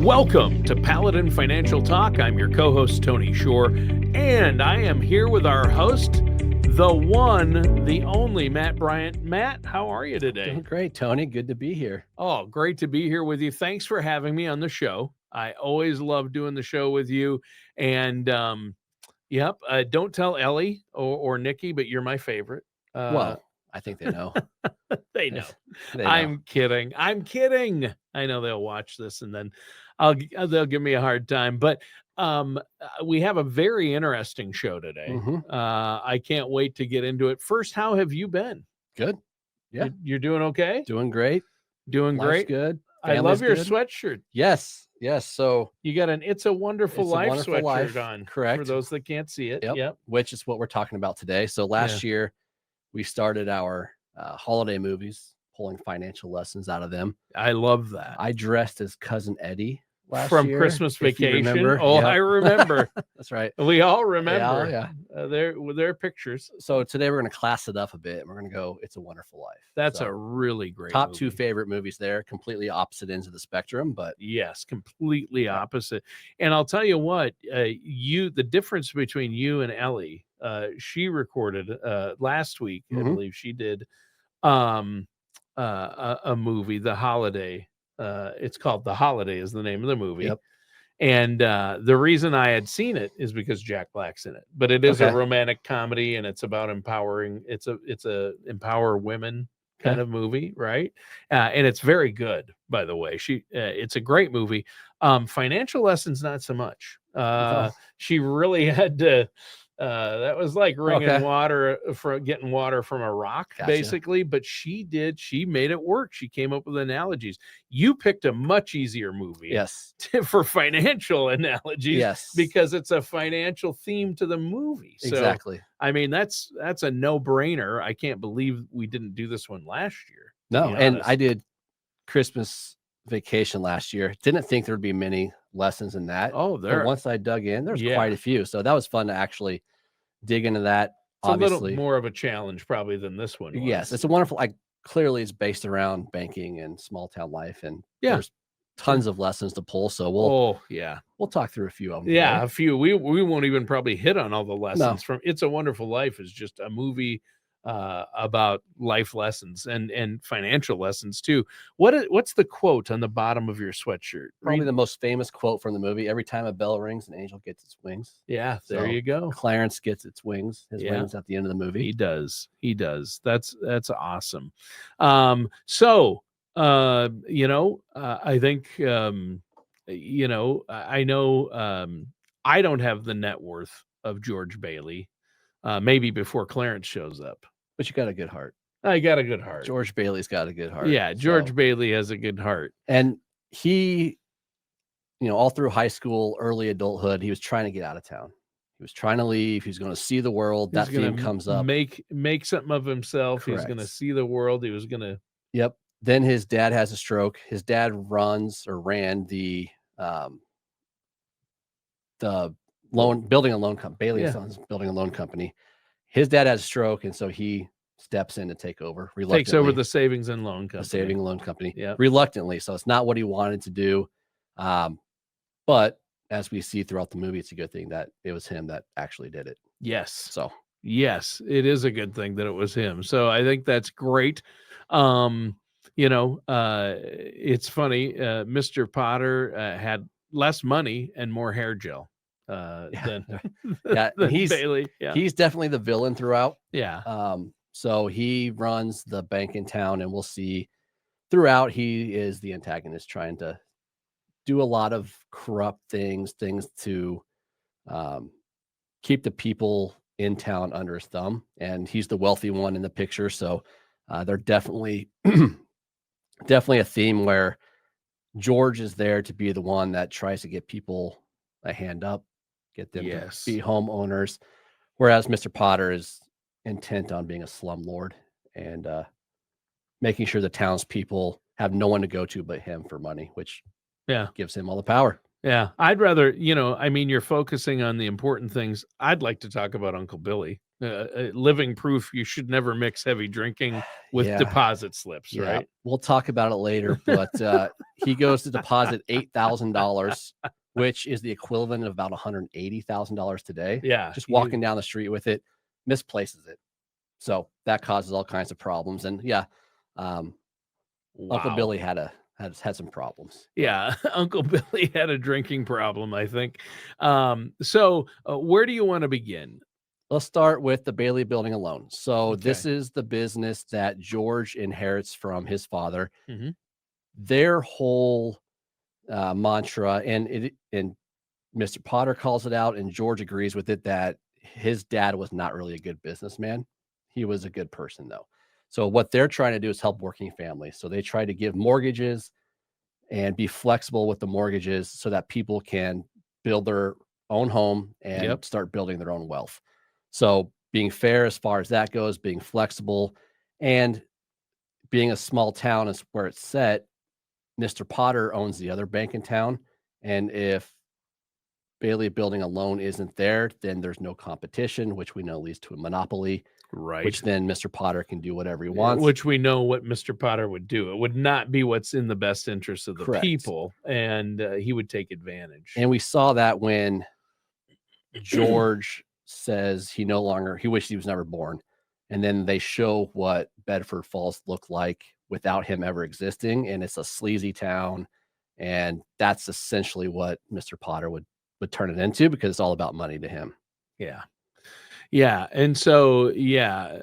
Welcome to Paladin Financial Talk. I'm your co-host, Tony Shore, and I am here with our host, the one, the only Matt Bryant. Matt, how are you today? Doing great, Tony. Good to be here. Oh, great to be here with you. Thanks for having me on the show. I always love doing the show with you. And don't tell Ellie or Nikki, but you're my favorite. Well, I think they know. They know. They know. I'm kidding. I know they'll watch this and then they'll give me a hard time. But we have a very interesting show today. I can't wait to get into it. First, how have you been? Good. Yeah. You're doing okay? Doing great. Doing Life's great. good. I love Family's your good. sweatshirt. Yes. So You got an It's a Wonderful It's a Life Wonderful sweatshirt Life, on. correct. For those that can't see it. Yep. which is what we're talking about today. So last year we started our holiday movies, pulling financial lessons out of them. I love that. I dressed as Cousin Eddie last From year, Christmas if you Vacation. remember. Oh, Yep. I remember. That's right. We all remember. Yeah. Their pictures. So today we're going to class it up a bit and we're going to go It's a Wonderful Life. That's a really great top movie. two favorite movies there, completely opposite ends of the spectrum, but yes, completely opposite. And I'll tell you what, the difference between you and Ellie, she recorded last week, I believe she did a movie, The Holiday. It's called The Holiday is the name of the movie. Yep. And the reason I had seen it is because Jack Black's in it. But it is a romantic comedy, and it's about empowering. It's a empower women kind of movie, right? And it's very good, by the way. It's a great movie. Financial lessons, not so much. She really had to. That was like wringing water getting water from a rock, basically. But she made it work. She came up with analogies. You picked a much easier movie, yes, for financial analogies, yes, because it's a financial theme to the movie. So, exactly. I mean, that's a no-brainer. I can't believe we didn't do this one last year. No, and I did Christmas Vacation last year. Didn't think there would be many lessons in that. But once I dug in, there's quite a few. So that was fun to actually dig into that. It's obviously a little more of a challenge probably than this one was. Yes, it's a wonderful, clearly it's based around banking and small town life, and there's tons of lessons to pull. So we'll talk through a few of them. Yeah, a few. We won't even probably hit on all the lessons from It's a Wonderful Life. Is just a movie about life lessons and financial lessons too. What's the quote on the bottom of your sweatshirt? Probably the most famous quote from the movie: "Every time a bell rings, an angel gets its wings." Yeah, there you go. Clarence gets its wings. His wings at the end of the movie. He does. That's awesome. I think I know I don't have the net worth of George Bailey. Maybe before Clarence shows up. But you got a good heart. I got a good heart. George Bailey's got a good heart. Yeah, George Bailey has a good heart. And he, all through high school, early adulthood, he was trying to get out of town. He was trying to leave. He's going to see the world. That theme comes up. Make something of himself. Correct. He's going to see the world. He was going to. Yep. Then his dad has a stroke. His dad ran the building a loan company. Bailey and Sons building a loan company. His dad has a stroke, and so he steps in to take over. Takes over the savings and loan company. The saving loan company. Yeah. Reluctantly. So it's not what he wanted to do. But as we see throughout the movie, it's a good thing that it was him that actually did it. Yes. So yes, it is a good thing that it was him. So I think that's great. It's funny. Mr. Potter had less money and more hair gel. Than he's Bailey. Yeah. He's definitely the villain throughout. Yeah. So he runs the bank in town, and we'll see throughout he is the antagonist, trying to do a lot of corrupt things to keep the people in town under his thumb. And he's the wealthy one in the picture. So they're definitely a theme where George is there to be the one that tries to get people a hand up, get them to be homeowners, whereas Mr. Potter is intent on being a slumlord and making sure the townspeople have no one to go to but him for money, which gives him all the power. Yeah, I'd rather, you're focusing on the important things. I'd like to talk about Uncle Billy. living proof you should never mix heavy drinking with Yeah. deposit slips, Yeah, right? we'll talk about it later, but he goes to deposit $8,000, which is the equivalent of about $180,000 today. Yeah, Just walking down the street with it, misplaces it. So that causes all kinds of problems. And yeah, Uncle wow. Billy had some problems. Yeah, Uncle Billy had a drinking problem, I think. So where do you want to begin? Let's start with the Bailey Building alone. So this Okay. is the business that George inherits from his father. Mhm. Their whole mantra, and Mr. Potter calls it out, and George agrees with it, that his dad was not really a good businessman. He was a good person, though. So what they're trying to do is help working families. So they try to give mortgages and be flexible with the mortgages so that people can build their own home and Yep. start building their own wealth. So being fair as far as that goes, being flexible, and being a small town is where it's set. Mr. Potter owns the other bank in town, and if Bailey Building alone isn't there, then there's no competition, which we know leads to a monopoly, Right. which then Mr. Potter can do whatever he wants. Which we know what Mr. Potter would do. It would not be what's in the best interest of the Correct. people, and he would take advantage. And we saw that when George says he wished he was never born. And then they show what Bedford Falls looked like without him ever existing. And it's a sleazy town. And that's essentially what Mr. Potter would turn it into, because it's all about money to him. Yeah. Yeah. And so, yeah,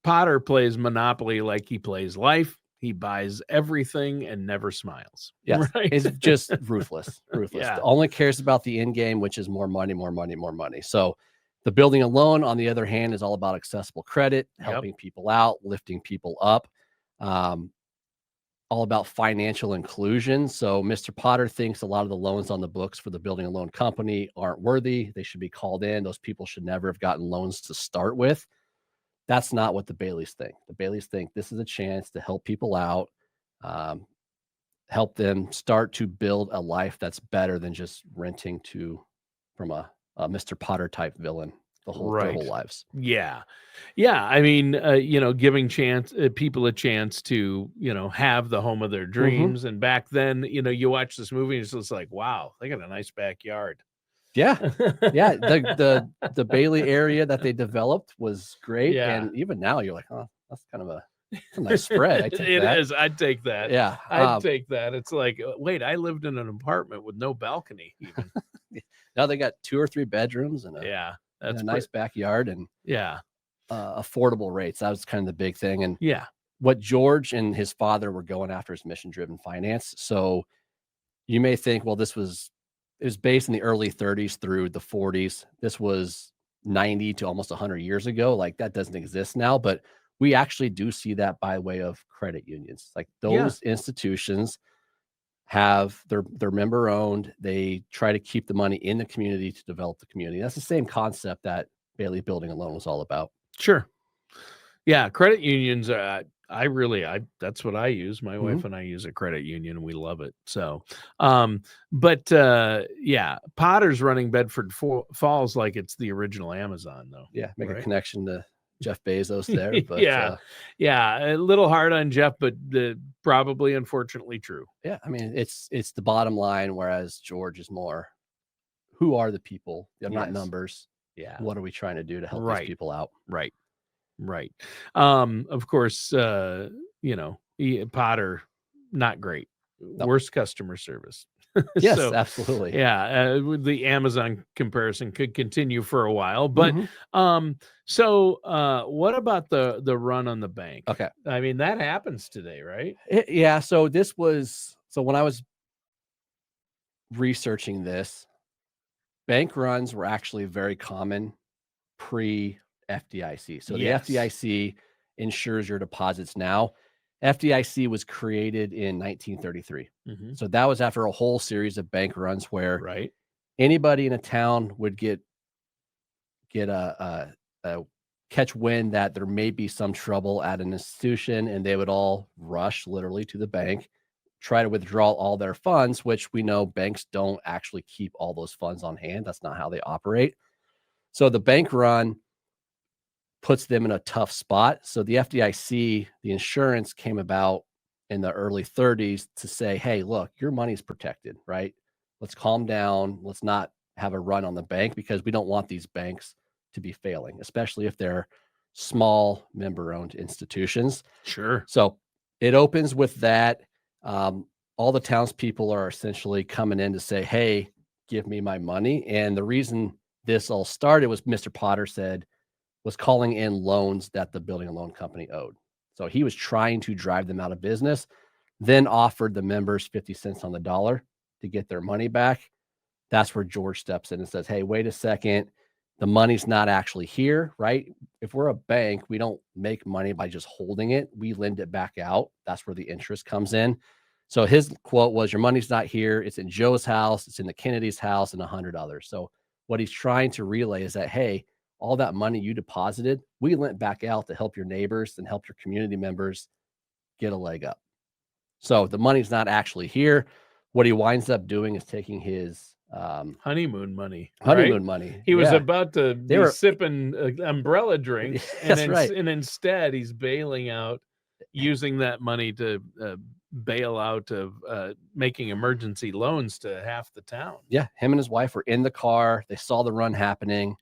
Potter plays Monopoly like he plays life. He buys everything and never smiles. Yes. Right? It's just ruthless. Yeah. Only cares about the end game, which is more money, more money, more money. So the building alone, on the other hand, is all about accessible credit, helping people out, lifting people up, all about financial inclusion. So Mr. Potter thinks a lot of the loans on the books for the building a loan company aren't worthy. They should be called in. Those people should never have gotten loans to start with. That's not what the Baileys think. The Baileys think this is a chance to help people out, help them start to build a life that's better than just renting from a Mr. Potter type villain their whole lives. Yeah. Yeah. I mean, giving people a chance to, have the home of their dreams. And back then, you watch this movie and it's just like, wow, they got a nice backyard. Yeah. Yeah. The Bailey area that they developed was great. Yeah. And even now you're like, oh, that's kind of a nice spread. It is. I'd take that. Yeah. I'd take that. It's like, wait, I lived in an apartment with no balcony even. Now they got 2 or 3 bedrooms and that's a nice backyard and affordable rates. That was kind of the big thing. And what George and his father were going after is mission-driven finance. So you may think, well, it was based in the early 30s through the 40s. This was 90 to almost 100 years ago. Like, that doesn't exist now, but we actually do see that by way of credit unions. Like, those institutions they're member owned. They try to keep the money in the community to develop the community. That's the same concept that Bailey Building alone was all about. Sure. Yeah. Credit unions. That's what I use. My wife and I use a credit union and we love it. So, Potter's running Bedford Falls like it's the original Amazon though. Yeah. Make a connection to Jeff Bezos there. But a little hard on Jeff, but probably unfortunately true. Yeah. I mean, it's the bottom line, whereas George is more, who are the people? They're not numbers. Yeah. What are we trying to do to help these people out? Right. Of course, Potter, not great. No. Worst customer service. Yes, absolutely. Yeah. The Amazon comparison could continue for a while, but what about the run on the bank? Okay. I mean, that happens today, right? So when I was researching this, bank runs were actually very common pre-FDIC. So the FDIC insures your deposits now. FDIC was created in 1933. So that was after a whole series of bank runs where anybody in a town would get a catch wind that there may be some trouble at an institution, and they would all rush literally to the bank, try to withdraw all their funds, which we know banks don't actually keep all those funds on hand. That's not how they operate. So the bank run puts them in a tough spot. So the FDIC, the insurance came about in the early 30s to say, hey, look, your money's protected, right? Let's calm down. Let's not have a run on the bank because we don't want these banks to be failing, especially if they're small member-owned institutions. Sure. So it opens with that. All the townspeople are essentially coming in to say, hey, give me my money. And the reason this all started was Mr. Potter was calling in loans that the building and loan company owed. So he was trying to drive them out of business, then offered the members 50 cents on the dollar to get their money back. That's where George steps in and says, hey, wait a second. The money's not actually here, right? If we're a bank, we don't make money by just holding it. We lend it back out. That's where the interest comes in. So his quote was, your money's not here. It's in Joe's house. It's in the Kennedy's house and 100 others. So what he's trying to relay is that, hey, all that money you deposited, we lent back out to help your neighbors and help your community members get a leg up. So the money's not actually here. What he winds up doing is taking his honeymoon money. Money. He was about to be sipping umbrella drinks, and instead he's bailing out, using that money to bail out of making emergency loans to half the town. Yeah, him and his wife were in the car. They saw the run happening.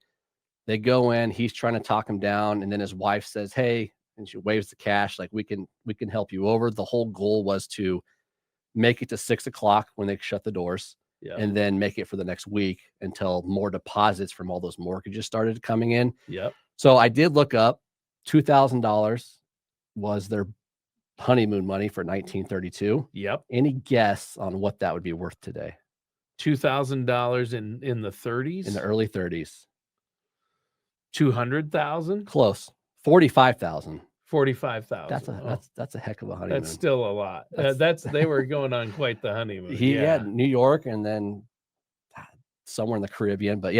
They go in. He's trying to talk him down, and then his wife says, "Hey," and she waves the cash like, "We can help you over." The whole goal was to make it to 6 o'clock when they shut the doors. Yep. And then make it for the next week until more deposits from all those mortgages started coming in. Yep. So I did look up $2,000 was their honeymoon money for 1932. Yep. Any guess on what that would be worth today? $2,000 in the 30s? In the early 30s. 200,000? Close. 45,000. 45,000. That's a heck of a honeymoon. That's still a lot. They were going on quite the honeymoon. He had New York and then somewhere in the Caribbean. But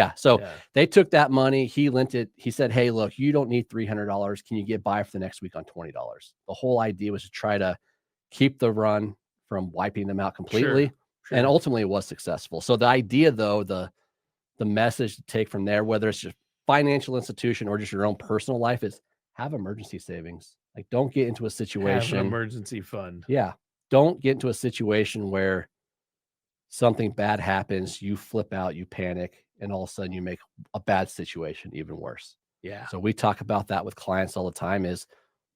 they took that money. He lent it. He said, "Hey, look, you don't need $300. Can you get by for the next week on $20?" The whole idea was to try to keep the run from wiping them out completely. Sure. And ultimately it was successful. So the idea, though, the message to take from there, whether it's just financial institution or just your own personal life, is have emergency savings. Like, don't get into a situation. Have an emergency fund. Yeah. Don't get into a situation where something bad happens, you flip out, you panic, and all of a sudden you make a bad situation even worse. Yeah. So we talk about that with clients all the time is,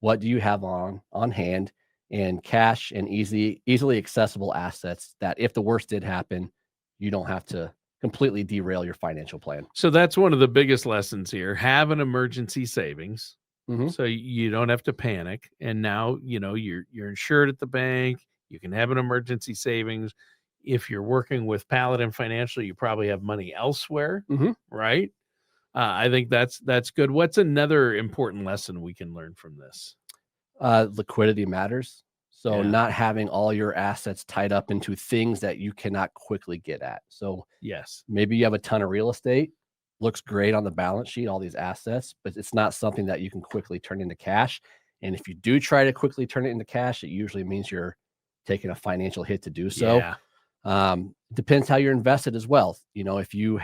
what do you have on hand, and cash and easily accessible assets that if the worst did happen, you don't have to completely derail your financial plan. So that's one of the biggest lessons here. Have an emergency savings. Mm-hmm. So you don't have to panic. And now, you're insured at the bank. You can have an emergency savings. If you're working with Paladin Financial, you probably have money elsewhere, right? I think that's good. What's another important lesson we can learn from this? Liquidity matters. So not having all your assets tied up into things that you cannot quickly get at. So yes, maybe you have a ton of real estate. Looks great on the balance sheet, all these assets, but it's not something that you can quickly turn into cash. And if you do try to quickly turn it into cash, it usually means you're taking a financial hit to do so. Yeah. Depends how you're invested as well. If you're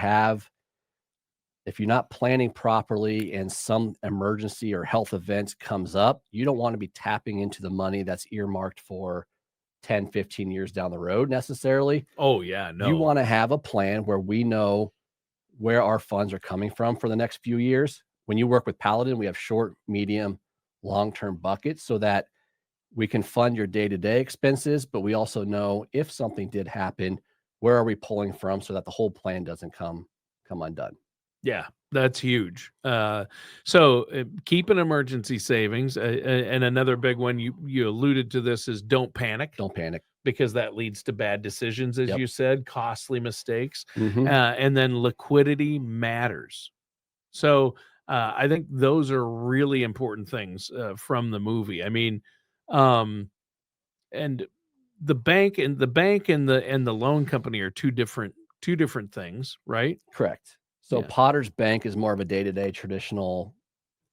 not planning properly and some emergency or health event comes up, you don't want to be tapping into the money that's earmarked for 10, 15 years down the road necessarily. Oh yeah, no. You want to have a plan where we know where our funds are coming from for the next few years. When you work with Paladin, we have short, medium, long-term buckets so that we can fund your day-to-day expenses, but we also know if something did happen, where are we pulling from so that the whole plan doesn't come undone. Yeah, that's huge. So keep an emergency savings. And another big one, you alluded to this, is don't panic. Don't panic. Because that leads to bad decisions, as you said, costly mistakes. Mm-hmm. And then liquidity matters. So I think those are really important things from the movie. I mean, and the bank and the loan company are two different things, right? Correct. So Potter's Bank is more of a day-to-day traditional,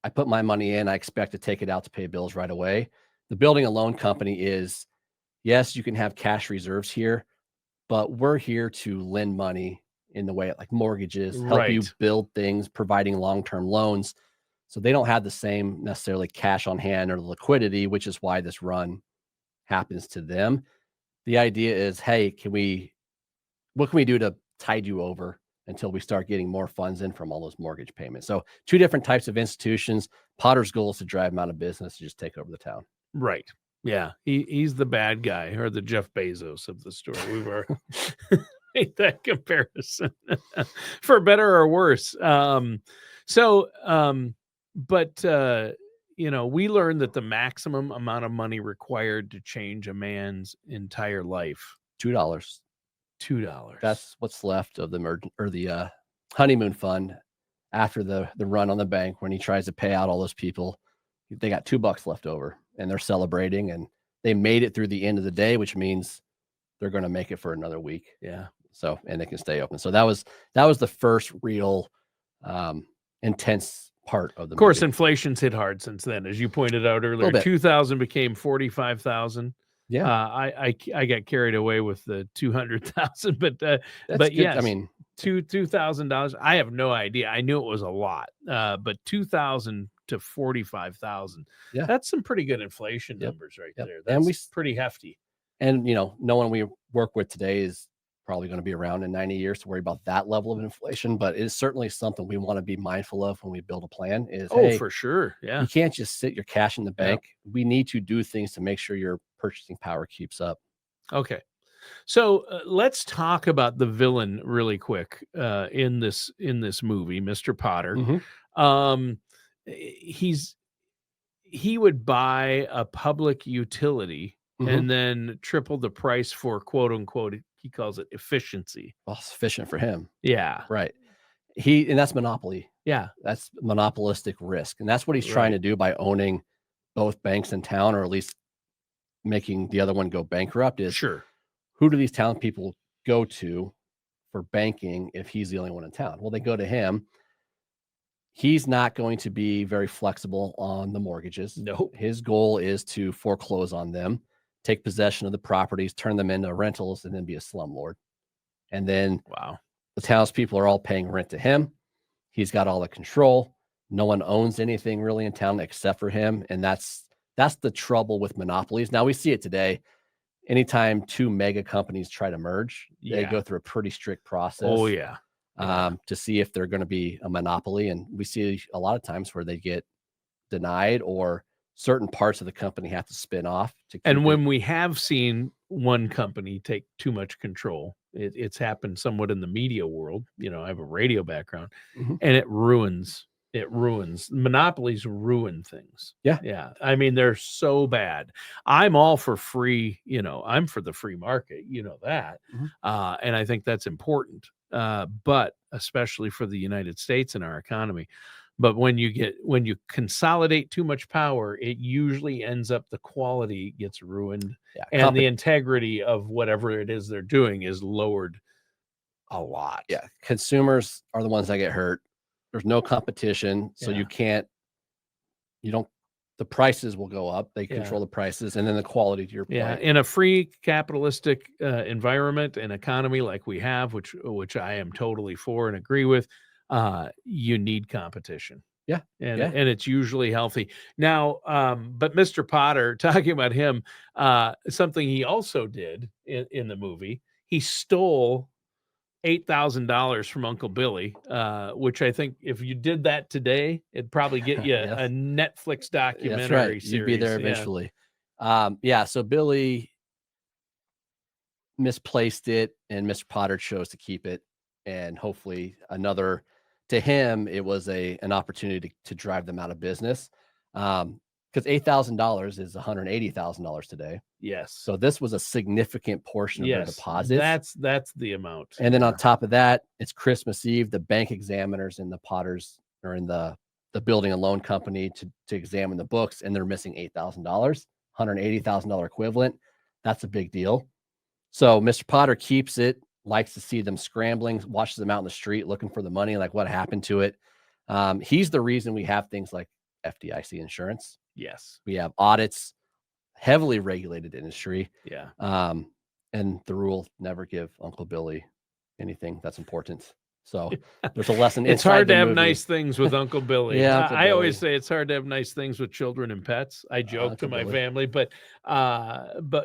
I put my money in, I expect to take it out to pay bills right away. The building a loan company is, yes, you can have cash reserves here, but we're here to lend money in the way like mortgages, help you build things, providing long-term loans. So they don't have the same necessarily cash on hand or liquidity, which is why this run happens to them. The idea is, hey, what can we do to tide you over until we start getting more funds in from all those mortgage payments? So two different types of institutions. Potter's goal is to drive them out of business, to just take over the town. Right. Yeah. He's the bad guy, or the Jeff Bezos of the story. We've already made that comparison for better or worse. But we learned that the maximum amount of money required to change a man's entire life, $2. $2. That's what's left of the honeymoon fund after the run on the bank. When he tries to pay out all those people, they got $2 left over, and they're celebrating, and they made it through the end of the day, which means they're going to make it for another week. Yeah. So, and they can stay open. So that was the first real intense part of the Of course, movie. inflation's hit hard since then, as you pointed out earlier. 2,000 became 45,000. Yeah. I got carried away with the 200,000, but That's good. yes, I mean, $2,000. I have no idea. I knew it was a lot, but 2,000 to 45,000. Yeah. That's some pretty good inflation numbers right there. That's and pretty hefty. And no one we work with today is probably going to be around in 90 years to worry about that level of inflation, but it is certainly something we want to be mindful of when we build a plan. Hey, for sure. Yeah. You can't just sit your cash in the bank. Yeah. We need to do things to make sure your purchasing power keeps up. Okay. So let's talk about the villain really quick in this movie, Mr. Potter. Mm-hmm. He would buy a public utility and then triple the price for, quote unquote, he calls it efficiency. Well, it's efficient for him. Yeah. Right. And that's monopoly. Yeah. That's monopolistic risk. And that's what he's trying to do by owning both banks in town, or at least making the other one go bankrupt. Is sure. Who do these town people go to for banking if he's the only one in town? Well, they go to him. He's not going to be very flexible on the mortgages. Nope. His goal is to foreclose on them, take possession of the properties, turn them into rentals, and then be a slumlord. And then the townspeople are all paying rent to him. He's got all the control. No one owns anything really in town except for him. And that's the trouble with monopolies. Now we see it today. Anytime two mega companies try to merge, they go through a pretty strict process. Oh, yeah. To see if they're going to be a monopoly. And we see a lot of times where they get denied, or certain parts of the company have to spin off. And when we have seen one company take too much control, it's happened somewhat in the media world. I have a radio background, and it ruins. Monopolies ruin things. Yeah. Yeah. I mean, they're so bad. I'm all for free, I'm for the free market, that. And I think that's important. But especially for the United States and our economy. But when you consolidate too much power, it usually ends up the quality gets ruined, and the integrity of whatever it is they're doing is lowered a lot. Yeah. Consumers are the ones that get hurt. There's no competition. So the prices will go up. They control the prices, and then the quality to your point. Yeah. In a free capitalistic environment and economy like we have, which I am totally for and agree with, you need competition. Yeah. And it's usually healthy. Now, but Mr. Potter, talking about him, something he also did in the movie, he stole $8,000 from Uncle Billy, which I think if you did that today, it'd probably get you a Netflix documentary That's right. series. You'd be there eventually. So Billy misplaced it, and Mr. Potter chose to keep it, and hopefully to him, it was an opportunity to drive them out of business. Because $8,000 is $180,000 today. Yes. So this was a significant portion of their deposits. That's the amount. And then on top of that, it's Christmas Eve. The bank examiners and the Potters are in the building and loan company to examine the books, and they're missing $8,000, $180,000 equivalent. That's a big deal. So Mr. Potter keeps it, likes to see them scrambling, watches them out in the street looking for the money, like what happened to it. He's the reason we have things like FDIC insurance. Yes. We have audits, heavily regulated industry. Yeah. And the rule, never give Uncle Billy anything that's important. So there's a lesson. It's inside hard the to have movie. nice things with Uncle Billy. Yeah, Uncle I always Billy. say it's hard to have nice things with children and pets. I joke Uncle to my Billy. family, but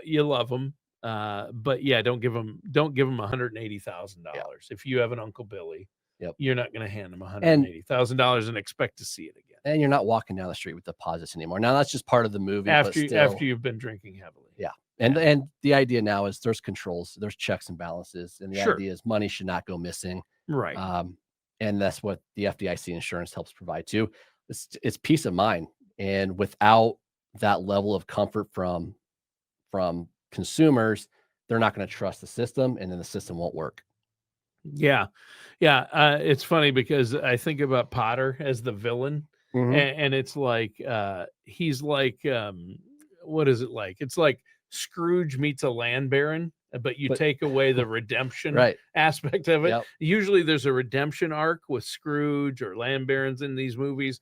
you love them. But yeah, don't give them $180,000. Yeah. If you have an Uncle Billy, Yep. you're not going to hand them And $180,000 and expect to see it again and you're not walking down the street with deposits anymore. Now that's just part of the movie, but after still, you've been drinking heavily. yeah. And the idea now is there's controls, there's checks and balances, and the Sure. idea is money should not go missing. Right. And that's what the FDIC insurance helps provide too. It's peace of mind, and without that level of comfort from consumers, they're not going to trust the system, and then the system won't work. Yeah. It's funny because I think about Potter as the villain, Mhm. and it's like he's like what is it like? It's like Scrooge meets a land baron, but you But- take away the redemption Right. aspect of it. Yep. Usually there's a redemption arc with Scrooge or land barons in these movies.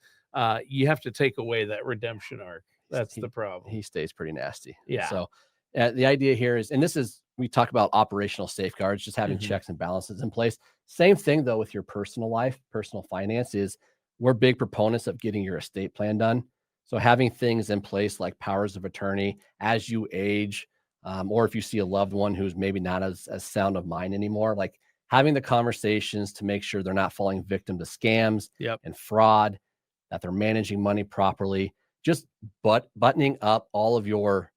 You have to take away that redemption arc. That's the problem. He stays pretty nasty. Yeah. So the idea here is, and this is, we talk about operational safeguards, just having Mhm. checks and balances in place. Same thing though with your personal life, personal finance is, we're big proponents of getting your estate plan done. So having things in place like powers of attorney as you age, or if you see a loved one who's maybe not as sound of mind anymore, like having the conversations to make sure they're not falling victim to scams Yep. and fraud, that they're managing money properly, just buttoning up all of your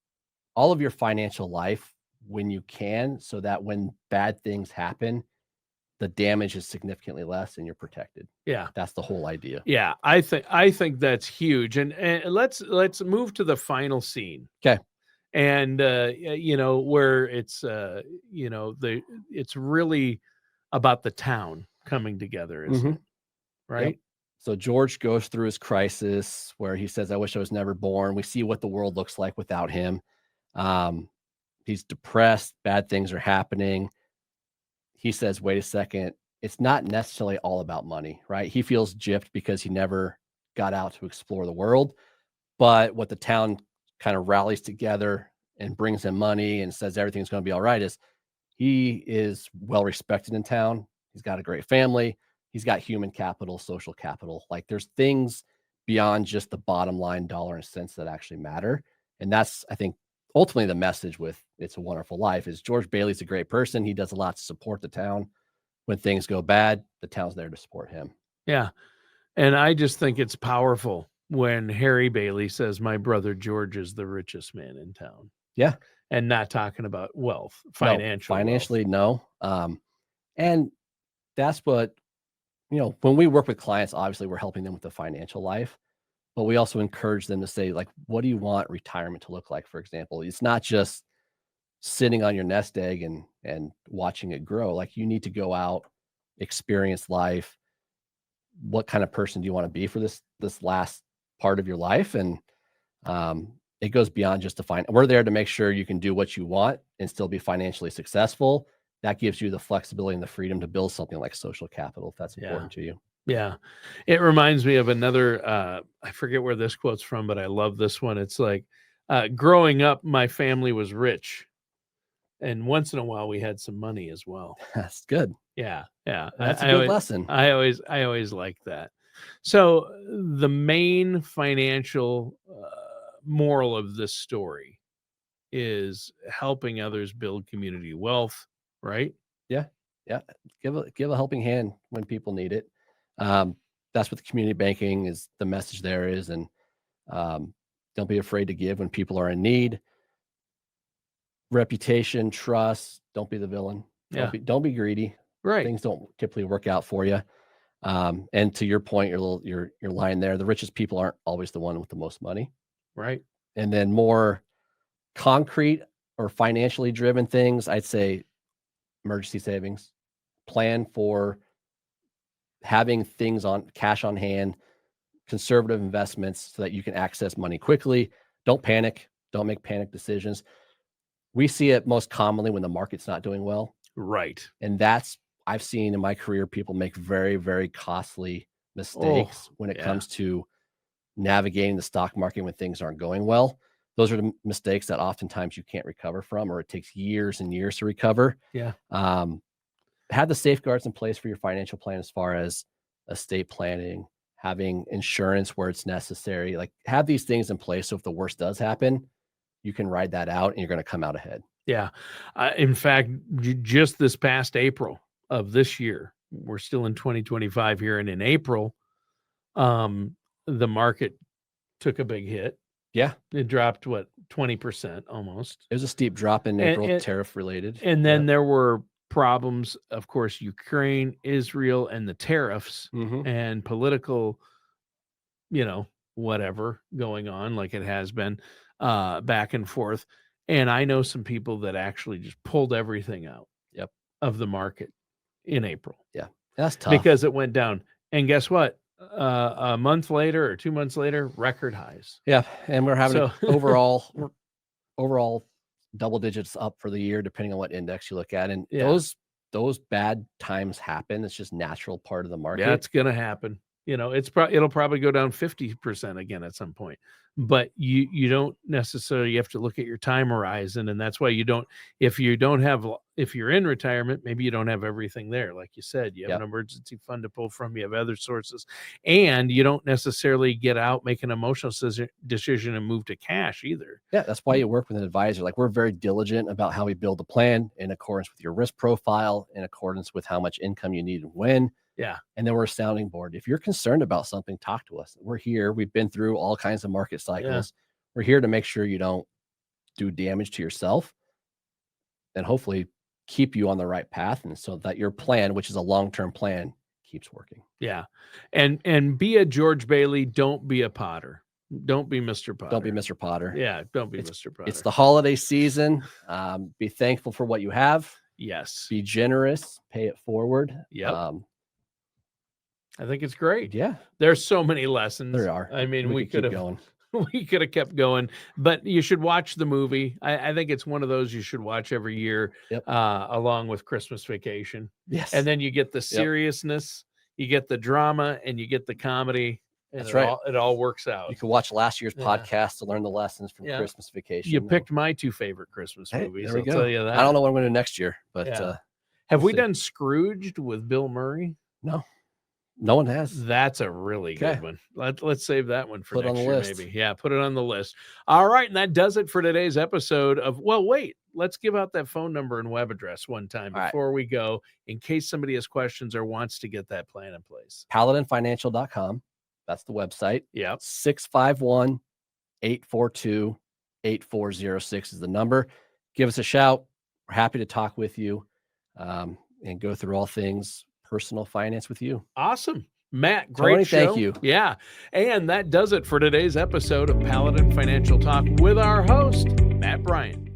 financial life when you can, so that when bad things happen, the damage is significantly less and you're protected. Yeah. That's the whole idea. Yeah, I think that's huge. And let's move to the final scene. Okay. And where it's it's really about the town coming together, isn't Mhm. it? Right? Yep. So George goes through his crisis where he says, I wish I was never born. We see what the world looks like without him. He's depressed, bad things are happening. He says, wait a second, it's not necessarily all about money, right? He feels gypped because he never got out to explore the world. But what the town kind of rallies together and brings him money and says everything's going to be all right is, he is well respected in town. He's got a great family. He's got human capital, social capital. Like there's things beyond just the bottom line dollar and cents that actually matter. And that's, I think, ultimately the message with It's a Wonderful Life is George Bailey's a great person. He does a lot to support the town. When things go bad, the town's there to support him. Yeah. And I just think it's powerful when Harry Bailey says, my brother George is the richest man in town. Yeah. And not talking about wealth, financially, no. And that's what, when we work with clients, obviously we're helping them with the financial life, but we also encourage them to say, like, what do you want retirement to look like? For example, it's not just sitting on your nest egg and watching it grow. Like, you need to go out, experience life. What kind of person do you want to be for this last part of your life? And it goes beyond just we're there to make sure you can do what you want and still be financially successful. That gives you the flexibility and the freedom to build something like social capital if that's important to you. Yeah. It reminds me of another, I forget where this quote's from, but I love this one. It's like, growing up, my family was rich. And once in a while we had some money as well. That's good. Yeah. Yeah. That's a good lesson. I always like that. So the main financial moral of this story is helping others build community wealth, right? Yeah. Give a helping hand when people need it. That's what the community banking is. The message there is, and don't be afraid to give when people are in need. Reputation, trust. Don't be the villain. Don't be greedy. Right. Things don't typically work out for you. And to your point, your line there, the richest people aren't always the one with the most money. Right. And then more concrete or financially driven things, I'd say emergency savings, plan for having things on cash on hand, conservative investments so that you can access money quickly. Don't panic. Don't make panic decisions. We see it most commonly when the market's not doing well. Right. And I've seen in my career, people make very, very costly mistakes when it comes to navigating the stock market when things aren't going well. Those are the mistakes that oftentimes you can't recover from, or it takes years and years to recover. Yeah. have the safeguards in place for your financial plan as far as estate planning, having insurance where it's necessary. Like, have these things in place so if the worst does happen, you can ride that out and you're going to come out ahead. Yeah. In fact, just this past April of this year, we're still in 2025 here, and in April, the market took a big hit. Yeah. It dropped, 20% almost. It was a steep drop in April, tariff related. And then there were problems, of course, Ukraine, Israel, and the tariffs and political, whatever going on, like it has been back and forth. And I know some people that actually just pulled everything out of the market in April. Yeah. That's tough. Because it went down. And guess what? A month later or 2 months later, record highs. Yeah. And we're having overall double digits up for the year, depending on what index you look at. And those bad times happen. It's just natural part of the market. Yeah, it's going to happen. It'll probably go down 50% again at some point. But you don't necessarily have to look at your time horizon, and that's why if you're in retirement, maybe you don't have everything there. Like you said, you have an emergency fund to pull from, you have other sources, and you don't necessarily get out, make an emotional decision and move to cash either. Yeah, that's why you work with an advisor. Like, we're very diligent about how we build a plan in accordance with your risk profile, in accordance with how much income you need and when. Yeah. And then we're a sounding board. If you're concerned about something, talk to us. We're here. We've been through all kinds of market cycles. Yeah. We're here to make sure you don't do damage to yourself and hopefully keep you on the right path. And so that your plan, which is a long-term plan, keeps working. Yeah. And be a George Bailey. Don't be a Potter. Don't be Mr. Potter. Don't be Mr. Potter. Yeah. Don't be Mr. Potter. It's the holiday season. Be thankful for what you have. Yes. Be generous. Pay it forward. Yeah. I think it's great. Yeah. There's so many lessons. There are. I mean, we could have going. We could have kept going, but you should watch the movie. I think it's one of those you should watch every year, along with Christmas Vacation. Yes. And then you get the seriousness, you get the drama, and you get the comedy. That's right. It all works out. You can watch last year's podcast to learn the lessons from Christmas Vacation. You picked my two favorite Christmas movies. There we go. I'll tell you that. I don't know what I'm going to do next year, but have we done Scrooged with Bill Murray? No. No one has. That's a really good one. Let's save that one for next year, maybe. Yeah, put it on the list. All right, and that does it for today's episode of, wait, let's give out that phone number and web address one time before we go, in case somebody has questions or wants to get that plan in place. PaladinFinancial.com. That's the website. Yeah. 651-842-8406 is the number. Give us a shout. We're happy to talk with you and go through all things personal finance with you. Awesome. Matt, great Tony, show. thank you. Yeah. And that does it for today's episode of Paladin Financial Talk with our host, Matt Bryant.